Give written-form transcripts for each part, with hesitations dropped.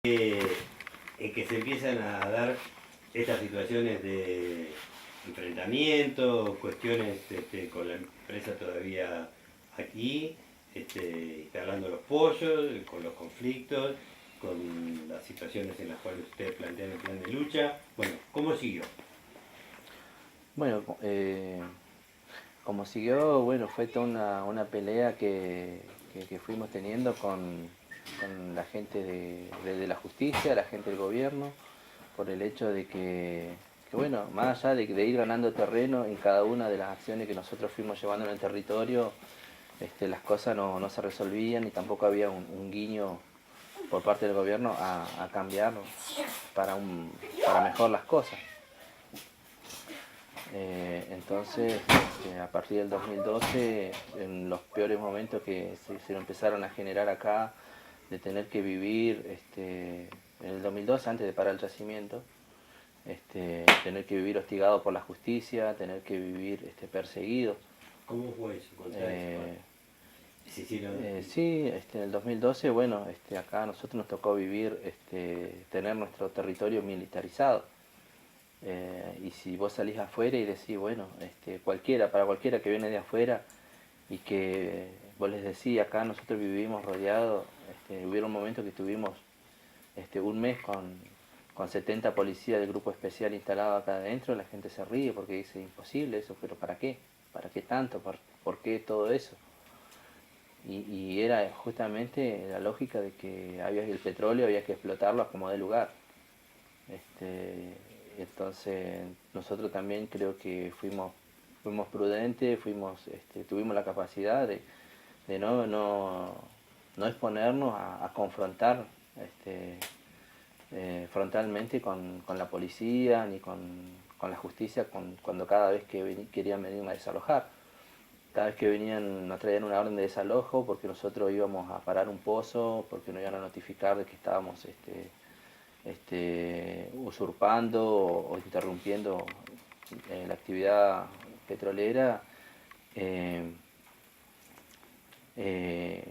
En que se empiezan a dar estas situaciones de enfrentamiento, cuestiones con la empresa todavía aquí, instalando los pollos, con los conflictos, con las situaciones en las cuales ustedes plantean el plan de lucha. Bueno, ¿cómo siguió? Bueno, como siguió, bueno, fue toda una pelea que fuimos teniendo con la gente de la justicia, la gente del gobierno, por el hecho de que bueno, más allá de ir ganando terreno en cada una de las acciones que nosotros fuimos llevando en el territorio, las cosas no se resolvían y tampoco había un guiño por parte del gobierno a cambiar para mejor las cosas. Entonces, a partir del 2012, en los peores momentos que se empezaron a generar acá, de tener que vivir, en el 2012, antes de parar el yacimiento, tener que vivir hostigado por la justicia, tener que vivir perseguido. ¿Cómo fue eso? Sí, en el 2012, bueno, acá a nosotros nos tocó vivir, tener nuestro territorio militarizado. Y si vos salís afuera y decís, bueno, para cualquiera que viene de afuera y que vos les decís, acá nosotros vivimos rodeados, hubieron momentos que tuvimos un mes con 70 policías del grupo especial instalado acá adentro, la gente se ríe porque dice, imposible eso, pero ¿para qué? ¿Para qué tanto? ¿Por qué todo eso? Y era justamente la lógica de que había el petróleo, había que explotarlo como de lugar. Entonces nosotros también creo que fuimos prudentes, tuvimos la capacidad de no exponernos a confrontar frontalmente con la policía ni con la justicia cuando cada vez que querían venir a desalojar. Cada vez que venían nos traían una orden de desalojo porque nosotros íbamos a parar un pozo, porque nos iban a notificar de que estábamos usurpando o interrumpiendo la actividad petrolera. eh, eh,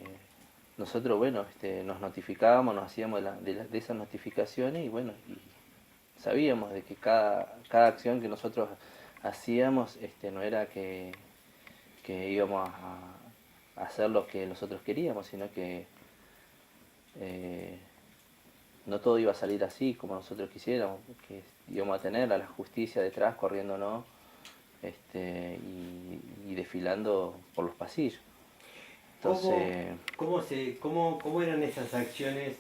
Nosotros, bueno, nos notificábamos, nos hacíamos de esas notificaciones y bueno, y sabíamos de que cada acción que nosotros hacíamos no era que íbamos a hacer lo que nosotros queríamos, sino que eh, no todo iba a salir así como nosotros quisiéramos, que íbamos a tener a la justicia detrás corriéndonos y desfilando por los pasillos. Entonces, ¿Cómo eran esas acciones,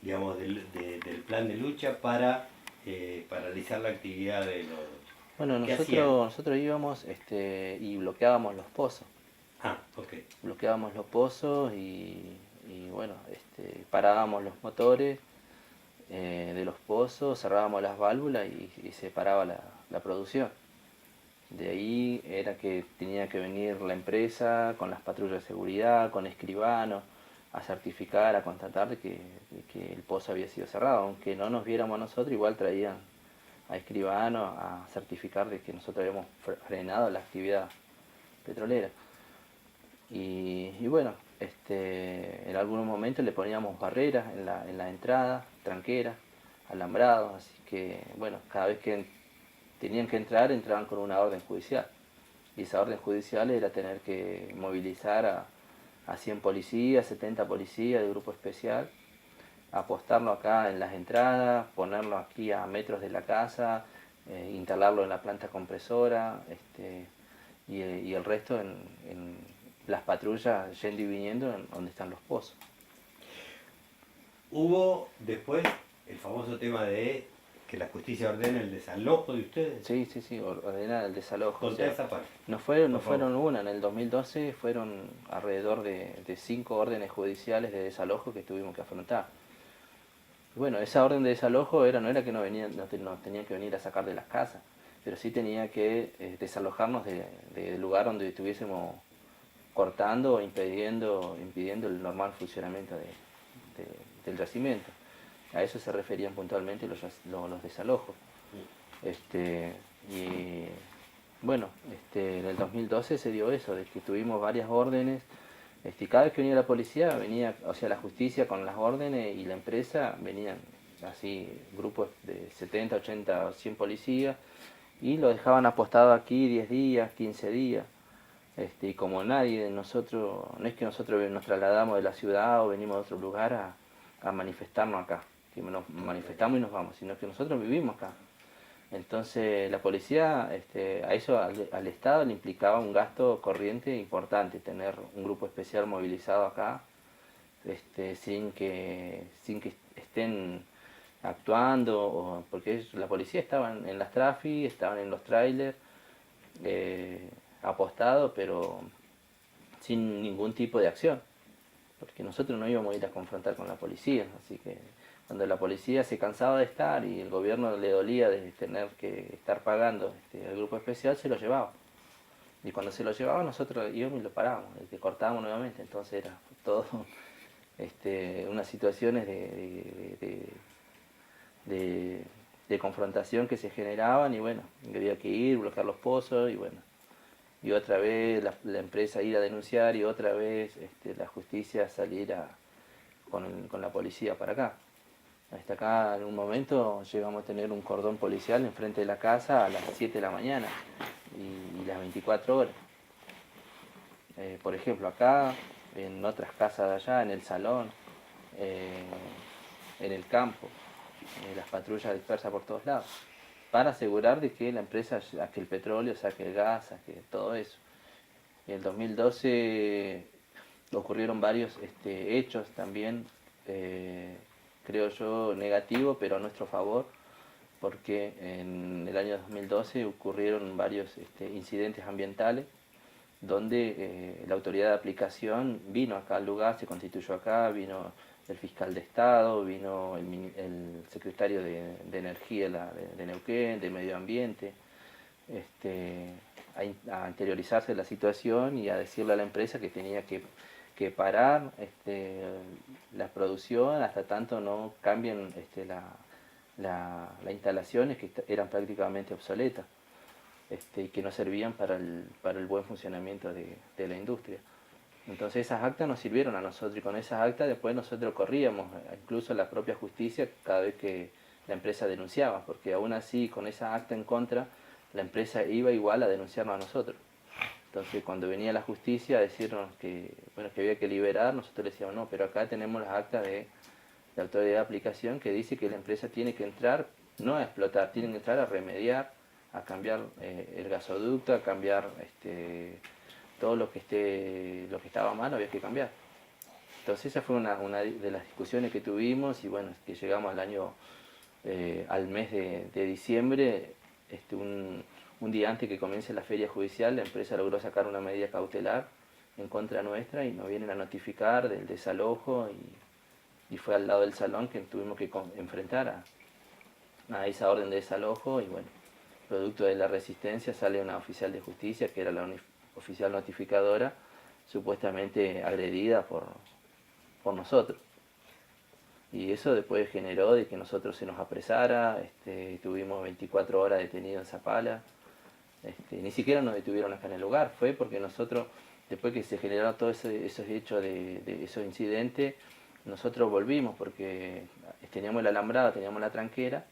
digamos, del plan de lucha para paralizar la actividad de los... bueno, ¿Qué hacían? nosotros íbamos y bloqueábamos los pozos. Ah, ok. Bloqueábamos los pozos y bueno, parábamos los motores de los pozos, cerrábamos las válvulas y se paraba la producción. De ahí era que tenía que venir la empresa con las patrullas de seguridad, con escribanos, a certificar, a constatar de que el pozo había sido cerrado. Aunque no nos viéramos a nosotros, igual traían a escribanos a certificar de que nosotros habíamos frenado la actividad petrolera. Y bueno, en algunos momentos le poníamos barreras en la entrada, tranqueras, alambrados, así que bueno, cada vez que tenían que entrar, entraban con una orden judicial. Y esa orden judicial era tener que movilizar a 100 policías, 70 policías de grupo especial, apostarlo acá en las entradas, ponerlo aquí a metros de la casa, instalarlo en la planta compresora, y el resto en las patrullas yendo y viniendo en donde están los pozos. Hubo después el famoso tema de que la justicia ordena el desalojo de ustedes. Sí, ordena el desalojo. Contá esa parte. No fueron una, en el 2012 fueron alrededor de 5 órdenes judiciales de desalojo que tuvimos que afrontar. Bueno, esa orden de desalojo no era que nos tenían que venir a sacar de las casas, pero sí tenía que desalojarnos del lugar donde estuviésemos cortando o impidiendo el normal funcionamiento del yacimiento. A eso se referían puntualmente los desalojos. Y bueno, en el 2012 se dio eso, de que tuvimos varias órdenes Y cada vez que venía la policía, venía, o sea, la justicia con las órdenes y la empresa, venían así grupos de 70, 80, 100 policías y lo dejaban apostado aquí 10 días, 15 días. Y como nadie de nosotros, no es que nosotros nos trasladamos de la ciudad o venimos de otro lugar a manifestarnos acá, que nos manifestamos y nos vamos, sino que nosotros vivimos acá. Entonces la policía, a eso al Estado le implicaba un gasto corriente importante, tener un grupo especial movilizado acá, sin que estén actuando, porque la policía estaban en las trafi, estaban en los trailers, apostados, pero sin ningún tipo de acción, porque nosotros no íbamos a ir a confrontar con la policía, así que cuando la policía se cansaba de estar y el gobierno le dolía de tener que estar pagando al grupo especial, se lo llevaba. Y cuando se lo llevaba nosotros íbamos y lo parábamos, cortábamos nuevamente, entonces era todo unas situaciones de, de confrontación que se generaban y bueno, había que ir, bloquear los pozos y bueno, y otra vez la empresa ir a denunciar y otra vez la justicia salir con la policía para acá. Hasta acá en un momento llegamos a tener un cordón policial enfrente de la casa a las 7 de la mañana y las 24 horas. Por ejemplo, acá, en otras casas de allá, en el salón, eh, en el campo, las patrullas dispersas por todos lados, para asegurar de que la empresa saque el petróleo, saque el gas, saque todo eso. En el 2012 ocurrieron varios hechos también, creo yo, negativos, pero a nuestro favor, porque en el año 2012 ocurrieron varios incidentes ambientales donde la autoridad de aplicación vino acá al lugar, se constituyó acá, vino el fiscal de Estado, vino el secretario de Energía de Neuquén, de Medio Ambiente, a interiorizarse la situación y a decirle a la empresa que tenía que parar la producción hasta tanto no cambien las instalaciones que eran prácticamente obsoletas y que no servían para el buen funcionamiento de la industria. Entonces esas actas nos sirvieron a nosotros y con esas actas después nosotros corríamos, incluso la propia justicia cada vez que la empresa denunciaba, porque aún así con esa acta en contra la empresa iba igual a denunciarnos a nosotros. Entonces cuando venía la justicia a decirnos que había que liberar, nosotros le decíamos no, pero acá tenemos las actas de la autoridad de aplicación que dice que la empresa tiene que entrar, no a explotar, tiene que entrar a remediar, a cambiar el gasoducto, a cambiar todo lo que estaba mal, había que cambiar. Entonces esa fue una de las discusiones que tuvimos y bueno, que llegamos al mes de diciembre, un día antes que comience la feria judicial, la empresa logró sacar una medida cautelar en contra nuestra y nos vienen a notificar del desalojo y fue al lado del salón que tuvimos que enfrentar a esa orden de desalojo y bueno, producto de la resistencia sale una oficial de justicia que era la oficial notificadora, supuestamente agredida por nosotros. Y eso después generó de que nosotros se nos apresara, tuvimos 24 horas detenidos en Zapala, ni siquiera nos detuvieron acá en el lugar, fue porque nosotros, después que se generaron todos esos hechos de esos incidentes, nosotros volvimos porque teníamos el alambrado, teníamos la tranquera,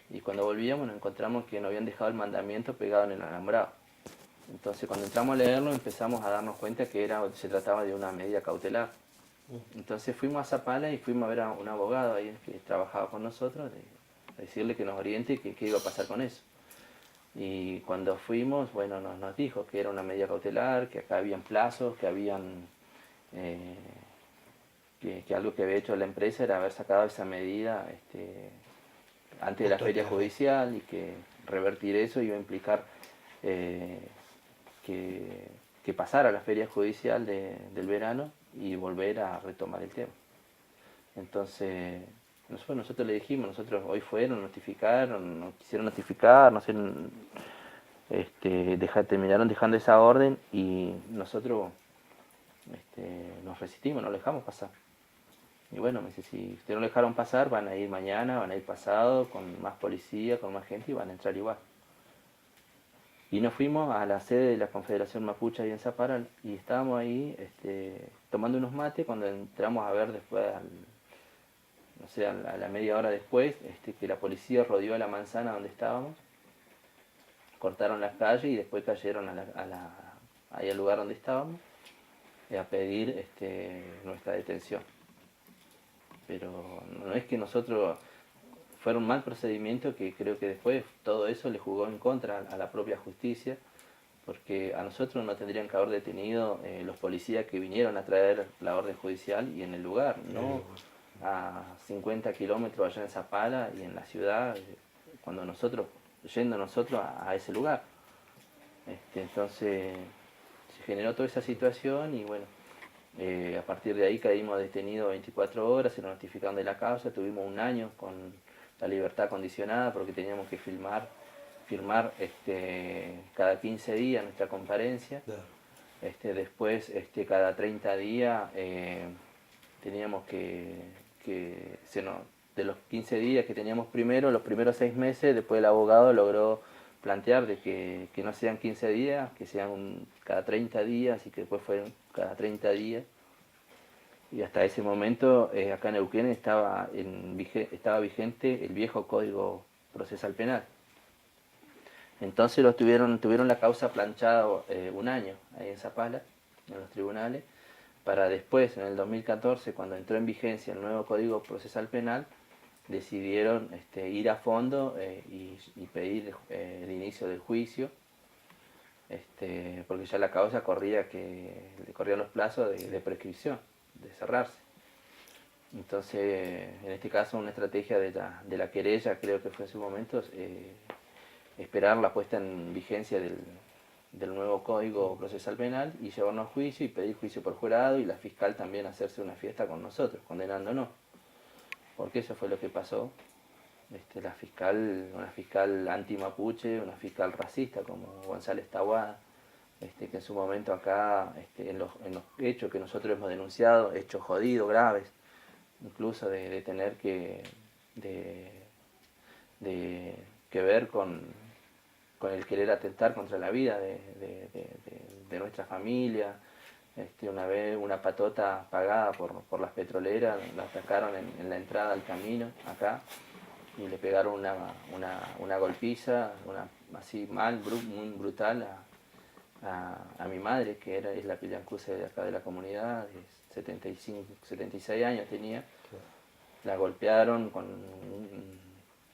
y cuando volvíamos nos encontramos que nos habían dejado el mandamiento pegado en el alambrado. Entonces cuando entramos a leerlo empezamos a darnos cuenta que se trataba de una medida cautelar. Entonces fuimos a Zapala y fuimos a ver a un abogado ahí que trabajaba con nosotros, de decirle que nos oriente qué iba a pasar con eso. Y cuando fuimos, bueno, nos dijo que era una medida cautelar, que acá habían plazos, que habían que algo que había hecho la empresa era haber sacado esa medida antes de la feria judicial y que revertir eso iba a implicar que pasara la feria judicial del verano y volver a retomar el tema. Entonces, nosotros le dijimos, nosotros hoy fueron, notificaron, nos quisieron notificar, terminaron dejando esa orden y nosotros nos resistimos, no lo dejamos pasar. Y bueno, me dice, si ustedes no lo dejaron pasar, van a ir mañana, van a ir pasado, con más policía, con más gente y van a entrar igual. Y nos fuimos a la sede de la Confederación Mapuche ahí en Zapara y estábamos ahí tomando unos mates cuando entramos a ver después, no sé, a la media hora después, que la policía rodeó la manzana donde estábamos, cortaron las calles y después cayeron ahí al lugar donde estábamos a pedir nuestra detención. Pero no es que nosotros fuera un mal procedimiento, que creo que después todo eso le jugó en contra a la propia justicia, porque a nosotros nos tendrían que haber detenido los policías que vinieron a traer la orden judicial y en el lugar, no a 50 kilómetros allá en Zapala y en la ciudad, cuando yendo nosotros a ese lugar. Entonces se generó toda esa situación y bueno, a partir de ahí caímos detenidos 24 horas, se nos notificaron de la causa, tuvimos un año con la libertad condicionada porque teníamos que firmar cada 15 días nuestra comparencia. Claro. Después cada 30 días teníamos de los 15 días que teníamos primero, los primeros 6 meses, después el abogado logró plantear de que no sean 15 días, que sean cada 30 días y que después fueron cada 30 días. Y hasta ese momento acá en Neuquén estaba vigente el viejo Código Procesal Penal. Entonces tuvieron la causa planchada un año ahí en Zapala, en los tribunales, para después, en el 2014, cuando entró en vigencia el nuevo Código Procesal Penal, decidieron ir a fondo y pedir el inicio del juicio, porque ya la causa corría los plazos de prescripción, de cerrarse. Entonces, en este caso, una estrategia de la querella, creo que fue en su momento, esperar la puesta en vigencia del nuevo Código Procesal Penal y llevarnos a juicio y pedir juicio por jurado y la fiscal también hacerse una fiesta con nosotros, condenándonos. Porque eso fue lo que pasó. Una fiscal anti-mapuche, una fiscal racista como González Tahuada, que en su momento acá, en los hechos que nosotros hemos denunciado, hechos jodidos, graves, incluso de tener que ver con el querer atentar contra la vida de nuestra familia. Una vez una patota pagada por las petroleras, la atacaron en la entrada al camino acá y le pegaron una golpiza, así muy brutal a mi madre, que es la pillancuce de acá de la comunidad, de 76 años tenía. La golpearon con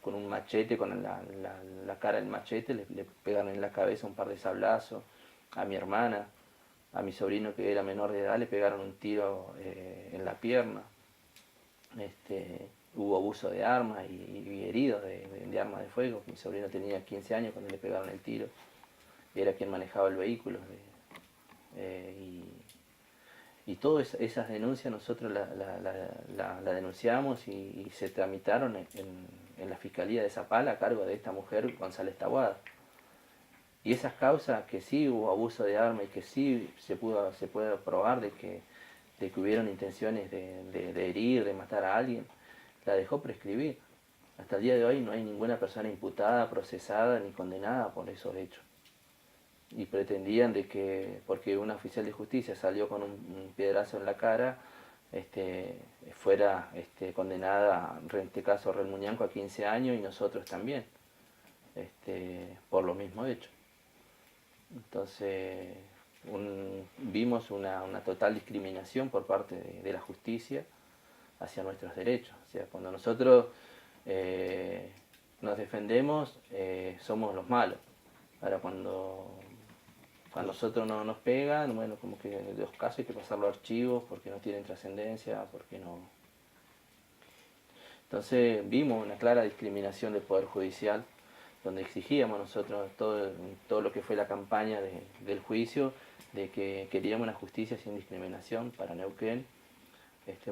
un machete, con la cara del machete, le pegaron en la cabeza un par de sablazos. A mi hermana, a mi sobrino que era menor de edad, le pegaron un tiro en la pierna. Hubo abuso de armas y heridos de armas de fuego. Mi sobrino tenía 15 años cuando le pegaron el tiro y era quien manejaba el vehículo. Y todas esas denuncias nosotros la denunciamos y se tramitaron en la Fiscalía de Zapala a cargo de esta mujer, González Tahuada. Y esas causas que sí hubo abuso de armas y que sí se puede probar de que hubieron intenciones de herir, de matar a alguien, la dejó prescribir. Hasta el día de hoy no hay ninguna persona imputada, procesada ni condenada por esos hechos. Y pretendían de que, porque una oficial de justicia salió con un piedrazo en la cara, fuera condenada, en este caso Rel Muñanco, a 15 años y nosotros también, por lo mismo hecho. Entonces vimos una total discriminación por parte de la justicia hacia nuestros derechos. O sea, cuando nosotros nos defendemos, somos los malos. Ahora cuando a nosotros no nos pegan, bueno, como que en los casos hay que pasarlo a archivos porque no tienen trascendencia, porque no. Entonces vimos una clara discriminación del Poder Judicial, donde exigíamos nosotros todo lo que fue la campaña del juicio, de que queríamos una justicia sin discriminación para Neuquén,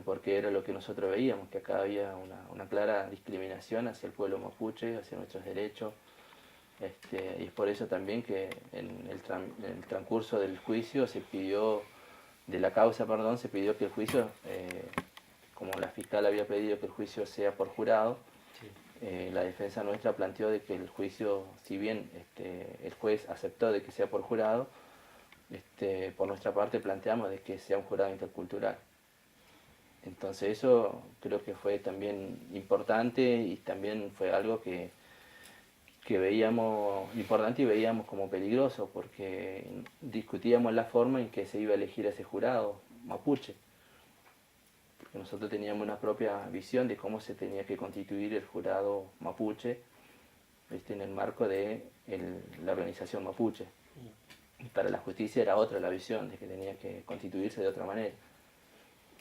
porque era lo que nosotros veíamos, que acá había una clara discriminación hacia el pueblo mapuche, hacia nuestros derechos. Y es por eso también que en el transcurso del juicio se pidió que el juicio, como la fiscal había pedido que el juicio sea por jurado, sí, la defensa nuestra planteó de que el juicio, si bien el juez aceptó de que sea por jurado, por nuestra parte planteamos de que sea un jurado intercultural. Entonces eso creo que fue también importante y también fue algo que veíamos importante y veíamos como peligroso, porque discutíamos la forma en que se iba a elegir ese jurado mapuche. Porque nosotros teníamos una propia visión de cómo se tenía que constituir el jurado mapuche, en el marco de la organización mapuche. Y para la justicia era otra la visión, de que tenía que constituirse de otra manera.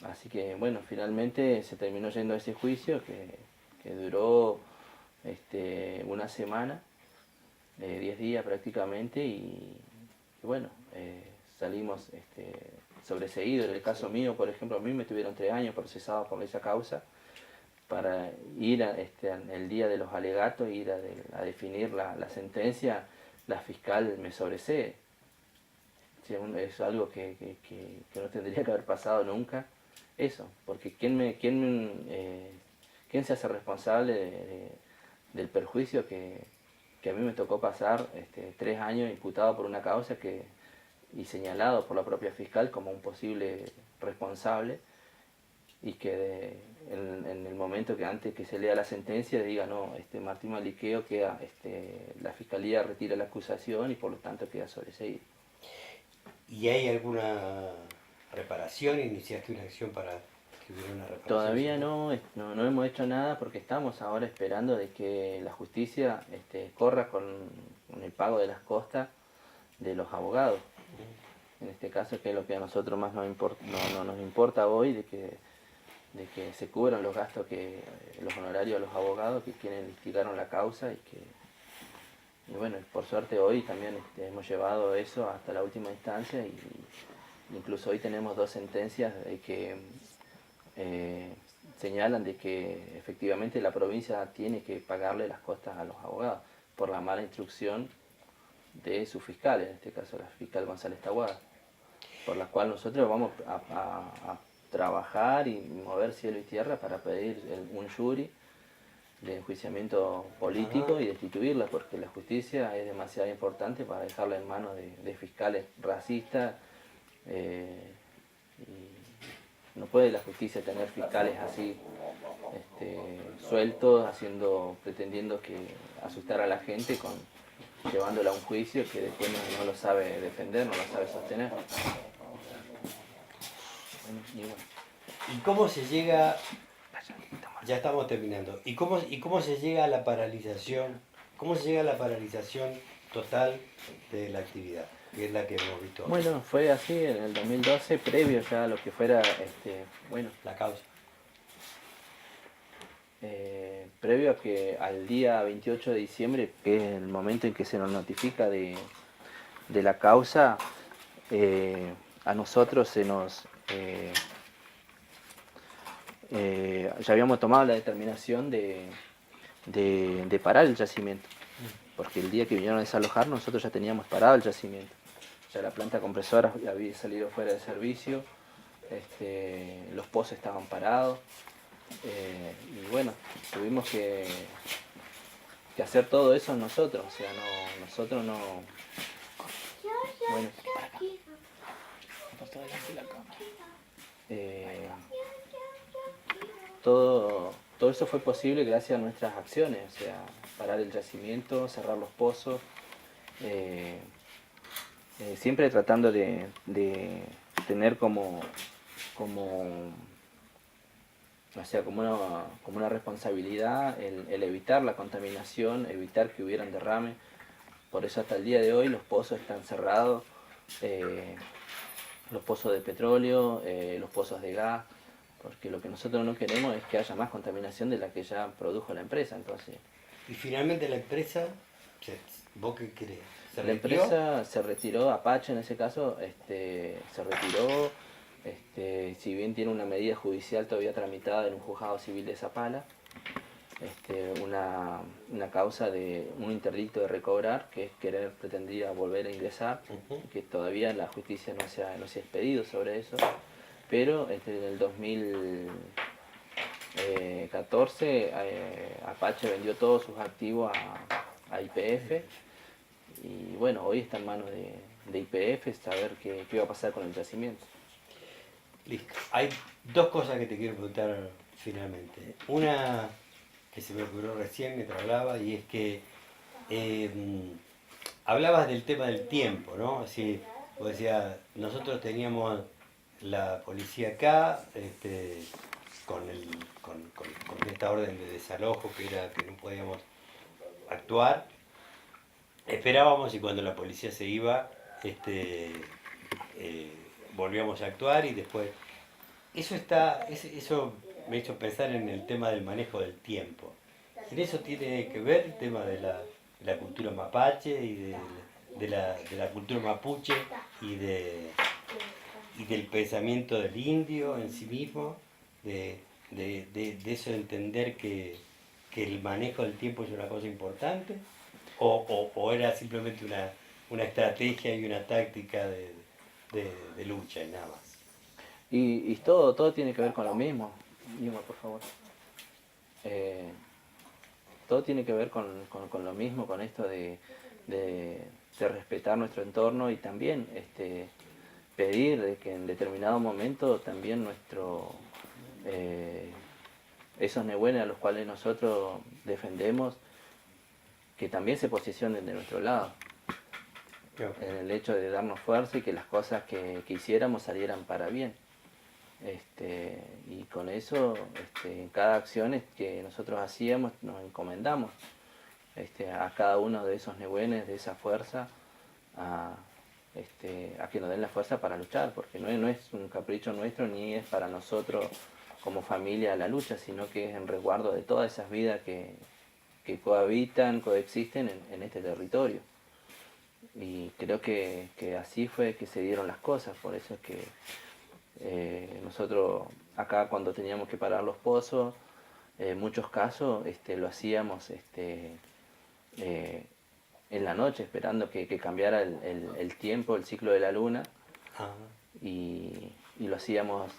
Así que bueno, finalmente se terminó yendo a ese juicio que duró una semana, 10 días prácticamente, y bueno, salimos sobreseídos. En el caso mío, por ejemplo, a mí me tuvieron 3 años procesado por esa causa, para ir el día de los alegatos, ir a definir la sentencia. La fiscal me sobresee. Es algo que no tendría que haber pasado nunca, eso, porque ¿quién se hace responsable del perjuicio que a mí me tocó pasar 3 años imputado por una causa y señalado por la propia fiscal como un posible responsable, y que en el momento que antes que se lea la sentencia diga no, Martín Maliqueo queda, la fiscalía retira la acusación y por lo tanto queda sobreseído. ¿Y hay alguna reparación? ¿Iniciaste una acción para que hubiera una reparación? Todavía no hemos hecho nada, porque estamos ahora esperando de que la justicia corra con el pago de las costas de los abogados. En este caso, que es lo que a nosotros más nos importa hoy, de que se cubran los gastos, los honorarios a los abogados que quienes litigaron la causa, y bueno, por suerte hoy también hemos llevado eso hasta la última instancia, y incluso hoy tenemos 2 sentencias de que señalan de que efectivamente la provincia tiene que pagarle las costas a los abogados por la mala instrucción de su fiscal, en este caso la fiscal González Tahuada, por la cual nosotros vamos a trabajar y mover cielo y tierra para pedir un jury de enjuiciamiento político y destituirla, porque la justicia es demasiado importante para dejarla en manos de fiscales racistas. Y no puede la justicia tener fiscales así sueltos, pretendiendo asustar a la gente, llevándola a un juicio que después no lo sabe defender, no lo sabe sostener. ¿Y cómo se llega? Ya estamos terminando. ¿Y cómo se llega a la paralización? ¿Cómo se llega a la paralización total de la actividad, que es la que hemos visto? Bueno, fue así en el 2012, previo ya a lo que fuera, la causa. Previo a al día 28 de diciembre, que es el momento en que se nos notifica de la causa, a nosotros se nos... ya habíamos tomado la determinación de parar el yacimiento, porque el día que vinieron a desalojar nosotros ya teníamos parado el yacimiento. Ya la planta compresora había salido fuera de servicio, los pozos estaban parados, y bueno, tuvimos que hacer todo eso nosotros, o sea, nosotros no... Bueno, para acá. Todo eso fue posible gracias a nuestras acciones, o sea, parar el yacimiento, cerrar los pozos, siempre tratando de tener como una responsabilidad el evitar la contaminación, evitar que hubieran derrames. Por eso hasta el día de hoy los pozos están cerrados, los pozos de petróleo, los pozos de gas, porque lo que nosotros no queremos es que haya más contaminación de la que ya produjo la empresa. Entonces, y finalmente la empresa, ¿vos qué crees? La empresa se retiró, Apache en ese caso, se retiró, si bien tiene una medida judicial todavía tramitada en un juzgado civil de Zapala, una causa de un interdicto de recobrar, que es pretendía volver a ingresar, que todavía la justicia no se ha expedido sobre eso, pero en el 14 Apache vendió todos sus activos a YPF y bueno, hoy está en manos de YPF saber qué va a pasar con el yacimiento. Listo. Hay dos cosas que te quiero preguntar finalmente. Una que se me ocurrió recién mientras hablaba y es que eh, hablabas del tema del tiempo, ¿no? Así, vos decías, nosotros teníamos la policía acá, con esta orden de desalojo que era que no podíamos actuar. Esperábamos y cuando la policía se iba, eh, volvíamos a actuar y después... Eso me hizo pensar en el tema del manejo del tiempo. En eso tiene que ver el tema de la cultura mapache y de la cultura mapuche y, y del pensamiento del indio en sí mismo, de eso de entender que el manejo del tiempo es una cosa importante, o era simplemente una estrategia y una táctica de lucha y nada más. Y todo tiene que ver con lo mismo. Dime, por favor. Eh, todo tiene que ver con lo mismo, con esto de respetar nuestro entorno y también pedir de que en determinado momento también esos nehuenes a los cuales nosotros defendemos, que también se posicionen de nuestro lado. En el hecho de darnos fuerza y que las cosas que hiciéramos salieran para bien. Y con eso, en cada acción que nosotros hacíamos, nos encomendamos a cada uno de esos nehuenes, de esa fuerza, a que nos den la fuerza para luchar, porque no es un capricho nuestro ni es para nosotros como familia la lucha, sino que es en resguardo de todas esas vidas que cohabitan, coexisten en este territorio. Y creo que así fue que se dieron las cosas, por eso es que nosotros acá cuando teníamos que parar los pozos, en muchos casos lo hacíamos en la noche, esperando que cambiara el tiempo, el ciclo de la luna, y lo hacíamos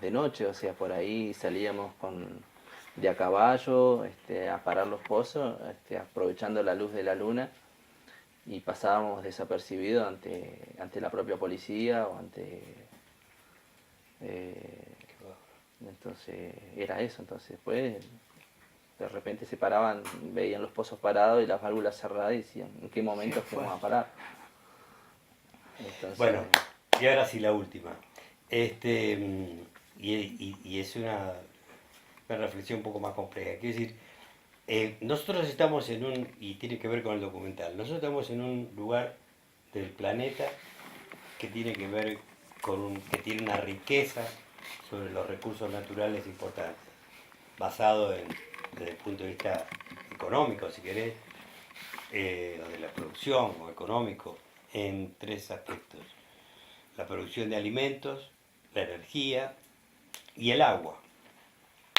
de noche, o sea, por ahí salíamos de a caballo a parar los pozos, aprovechando la luz de la luna, y pasábamos desapercibidos ante la propia policía o ante... entonces era eso, entonces después de repente se paraban, veían los pozos parados y las válvulas cerradas y decían, ¿en qué momento es que vamos a parar? Entonces... Bueno, y ahora sí la última. Y es una reflexión un poco más compleja. Quiero decir, nosotros estamos en un, y tiene que ver con el documental, nosotros estamos en un lugar del planeta que tiene que ver que tiene una riqueza sobre los recursos naturales importantes, basado desde el punto de vista económico, si querés, o de la producción o económico, en tres aspectos: la producción de alimentos, la energía y el agua.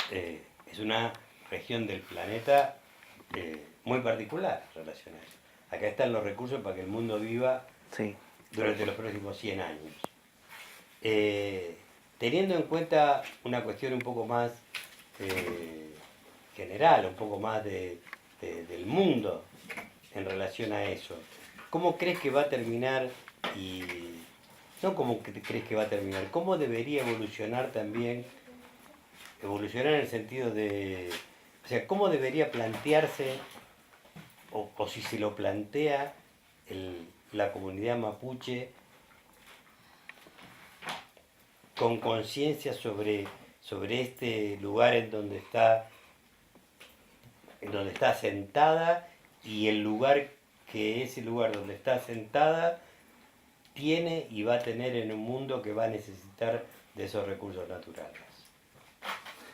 Es una región del planeta muy particular en relación a eso. Acá están los recursos para que el mundo viva durante los próximos 100 años. Teniendo en cuenta una cuestión un poco más general, un poco más del mundo en relación a eso, ¿cómo crees que va a terminar y no cómo crees que va a terminar, cómo debería evolucionar también, evolucionar en el sentido de, o sea, cómo debería plantearse, o si se lo plantea la comunidad mapuche con conciencia sobre este lugar en donde está sentada, y el lugar que ese lugar donde está sentada tiene y va a tener en un mundo que va a necesitar de esos recursos naturales.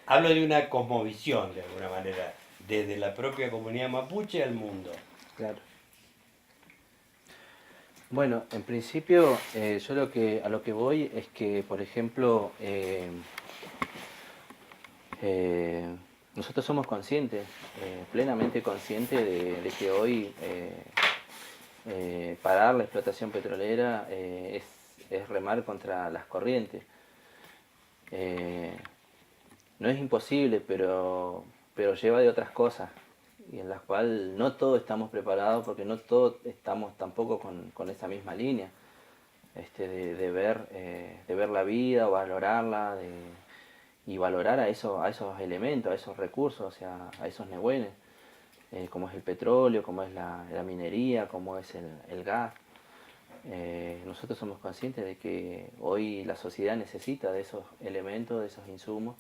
Hablo de una cosmovisión, de alguna manera, desde la propia comunidad mapuche al mundo. Claro. Bueno, en principio yo a lo que voy es que, por ejemplo, nosotros somos conscientes, plenamente conscientes de que hoy parar la explotación petrolera es remar contra las corrientes. no es imposible, pero lleva de otras cosas y en las cuales no todos estamos preparados porque no todos estamos tampoco con esa misma línea de ver la vida, valorarla y valorar a esos elementos, a esos recursos, o sea, a esos nehuenes, como es el petróleo, como es la minería, como es el gas. Nosotros somos conscientes de que hoy la sociedad necesita de esos elementos, de esos insumos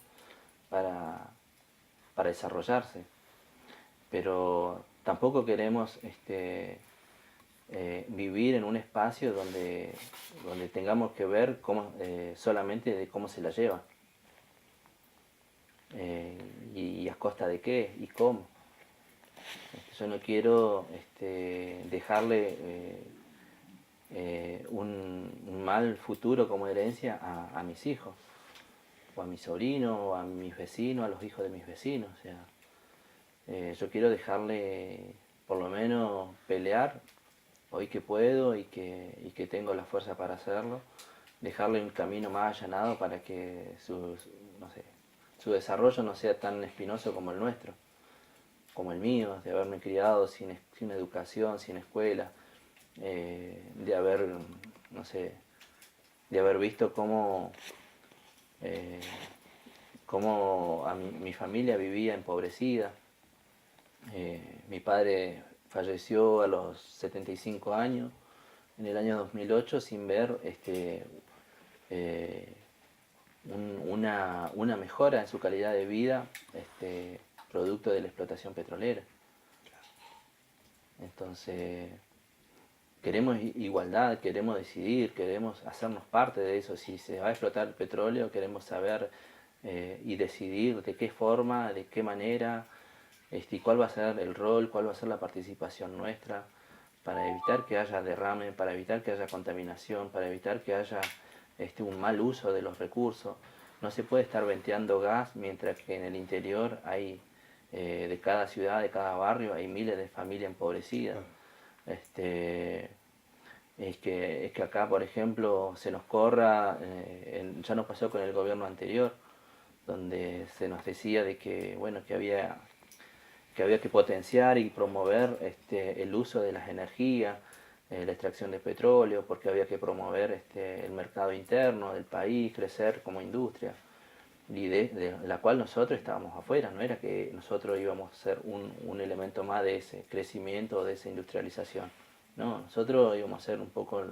para, para desarrollarse, pero tampoco queremos vivir en un espacio donde tengamos que ver solamente de cómo se la lleva y a costa de qué y cómo. Yo no quiero dejarle un mal futuro como herencia a mis hijos, o a mis sobrinos, o a mis vecinos, a los hijos de mis vecinos. O sea, yo quiero dejarle por lo menos pelear hoy que puedo y que tengo la fuerza para hacerlo, dejarle un camino más allanado para que no sé, su desarrollo no sea tan espinoso como el nuestro, como el mío, de haberme criado sin educación, sin escuela, de haber, no sé, de haber visto eh, cómo mi familia vivía empobrecida. Mi padre falleció a los 75 años, en el año 2008, sin ver eh, una mejora en su calidad de vida producto de la explotación petrolera. Entonces, queremos igualdad, queremos decidir, queremos hacernos parte de eso. Si se va a explotar el petróleo, queremos saber y decidir de qué forma, de qué manera, y cuál va a ser el rol, cuál va a ser la participación nuestra para evitar que haya derrame, para evitar que haya contaminación, para evitar que haya un mal uso de los recursos. No se puede estar venteando gas mientras que en el interior hay, de cada ciudad, de cada barrio, hay miles de familias empobrecidas. Es que acá, por ejemplo, se nos corra, ya nos pasó con el gobierno anterior, donde se nos decía de que, bueno, que había que potenciar y promover el uso de las energías, la extracción de petróleo, porque había que promover el mercado interno del país, crecer como industria, y de la cual nosotros estábamos afuera, no era que nosotros íbamos a ser un elemento más de ese crecimiento, de esa industrialización. No, nosotros íbamos a ser un poco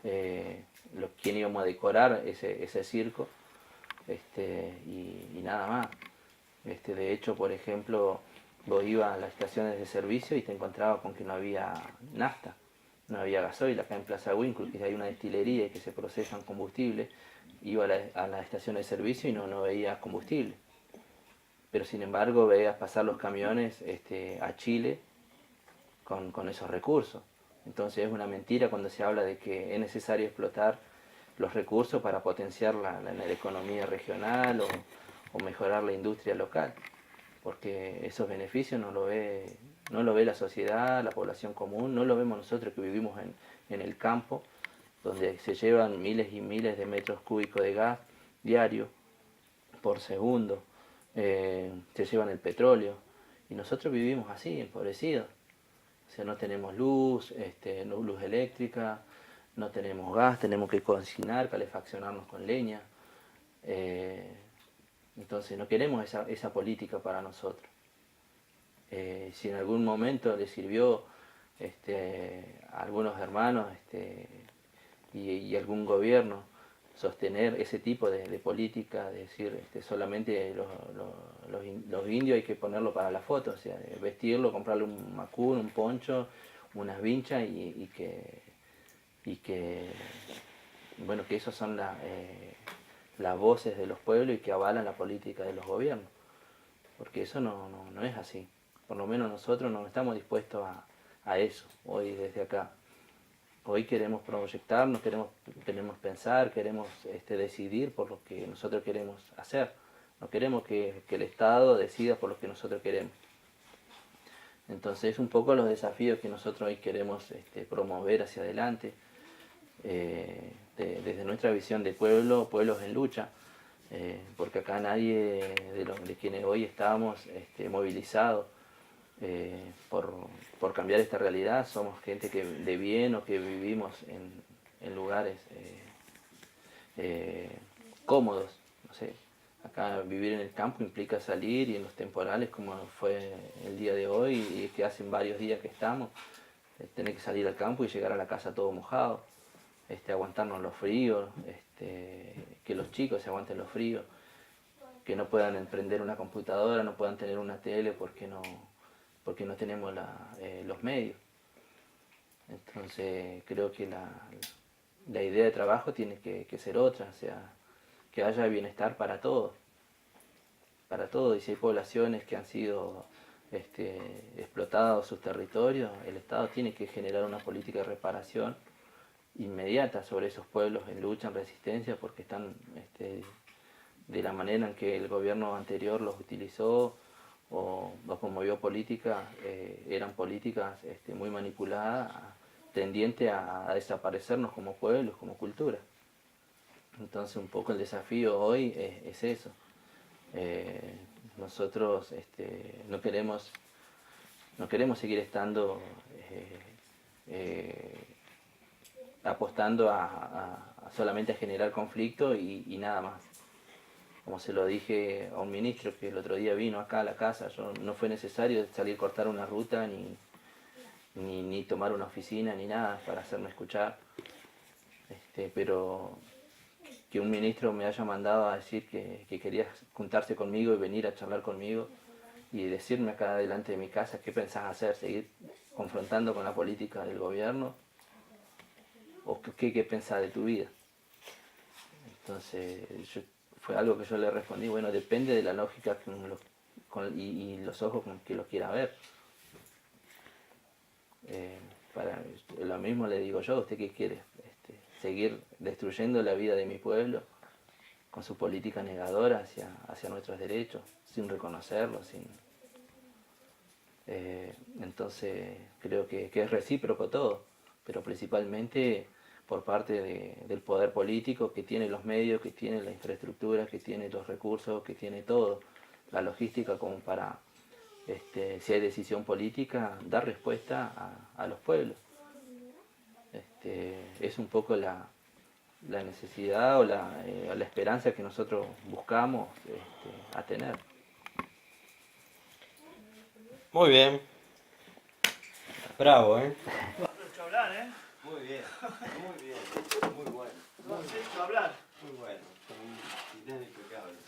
quien íbamos a decorar ese circo y nada más. De hecho, por ejemplo, vos ibas a las estaciones de servicio y te encontrabas con que no había nafta, no había gasoil. Acá en Plaza Winkle, que hay una destilería y que se procesan combustibles, iba a la estación de servicio y no veía combustible. Pero sin embargo veías pasar los camiones a Chile con esos recursos. Entonces es una mentira cuando se habla de que es necesario explotar los recursos para potenciar la economía regional o mejorar la industria local, porque esos beneficios no lo ve la sociedad, la población común, no lo vemos nosotros que vivimos en el campo, donde se llevan miles y miles de metros cúbicos de gas diario por segundo, se llevan el petróleo, y nosotros vivimos así, empobrecidos. O sea, no tenemos luz, no luz eléctrica, no tenemos gas, tenemos que cocinar, calefaccionarnos con leña. Entonces no queremos esa política para nosotros. Si en algún momento le sirvió a algunos hermanos y algún gobierno sostener ese tipo de política, de decir solamente los indios hay que ponerlo para la foto, o sea, vestirlo, comprarle un macún, un poncho, unas vinchas y que bueno, que esos son las voces de los pueblos y que avalan la política de los gobiernos, porque eso no es así. Por lo menos nosotros no estamos dispuestos a eso hoy desde acá. Hoy queremos proyectarnos, queremos pensar, queremos decidir por lo que nosotros queremos hacer. No queremos que el Estado decida por lo que nosotros queremos. Entonces, un poco los desafíos que nosotros hoy queremos promover hacia adelante, desde nuestra visión de pueblos en lucha, porque acá nadie de quienes hoy estamos movilizados por cambiar esta realidad, somos gente que de bien o que vivimos en lugares cómodos, no sé. Acá vivir en el campo implica salir y en los temporales como fue el día de hoy y que hacen varios días que estamos, tener que salir al campo y llegar a la casa todo mojado, aguantarnos los fríos, que los chicos se aguanten los fríos, que no puedan emprender una computadora, no puedan tener una tele porque no tenemos los medios. Entonces creo que la idea de trabajo tiene que ser otra, o sea, que haya bienestar para todos, y si hay poblaciones que han sido explotados sus territorios, el Estado tiene que generar una política de reparación inmediata sobre esos pueblos en lucha, en resistencia, porque están de la manera en que el gobierno anterior los utilizó o promovió políticas, eran políticas muy manipuladas, tendientes a desaparecernos como pueblos, como cultura. Entonces un poco el desafío hoy es eso. Nosotros no queremos seguir estando apostando solamente a generar conflicto y nada más. Como se lo dije a un ministro que el otro día vino acá a la casa, no fue necesario salir a cortar una ruta ni tomar una oficina ni nada para hacerme escuchar. Pero que un ministro me haya mandado a decir que quería juntarse conmigo y venir a charlar conmigo y decirme acá delante de mi casa qué pensás hacer, seguir confrontando con la política del gobierno o qué pensás de tu vida. Entonces fue algo que yo le respondí, bueno, depende de la lógica y los ojos con que lo quiera ver. Lo mismo le digo yo, ¿usted qué quiere? Seguir destruyendo la vida de mi pueblo con su política negadora hacia nuestros derechos, sin reconocerlos, entonces creo que es recíproco todo, pero principalmente por parte del poder político que tiene los medios, que tiene la infraestructura, que tiene los recursos, que tiene todo, la logística como para, si hay decisión política, dar respuesta a los pueblos. Es un poco la necesidad o la esperanza que nosotros buscamos a tener. Muy bien. Bravo, ¿eh? Mucho hablar, ¿eh? Muy bien, muy bien, muy bueno. No has hecho hablar. Muy bueno, son ideas impecables.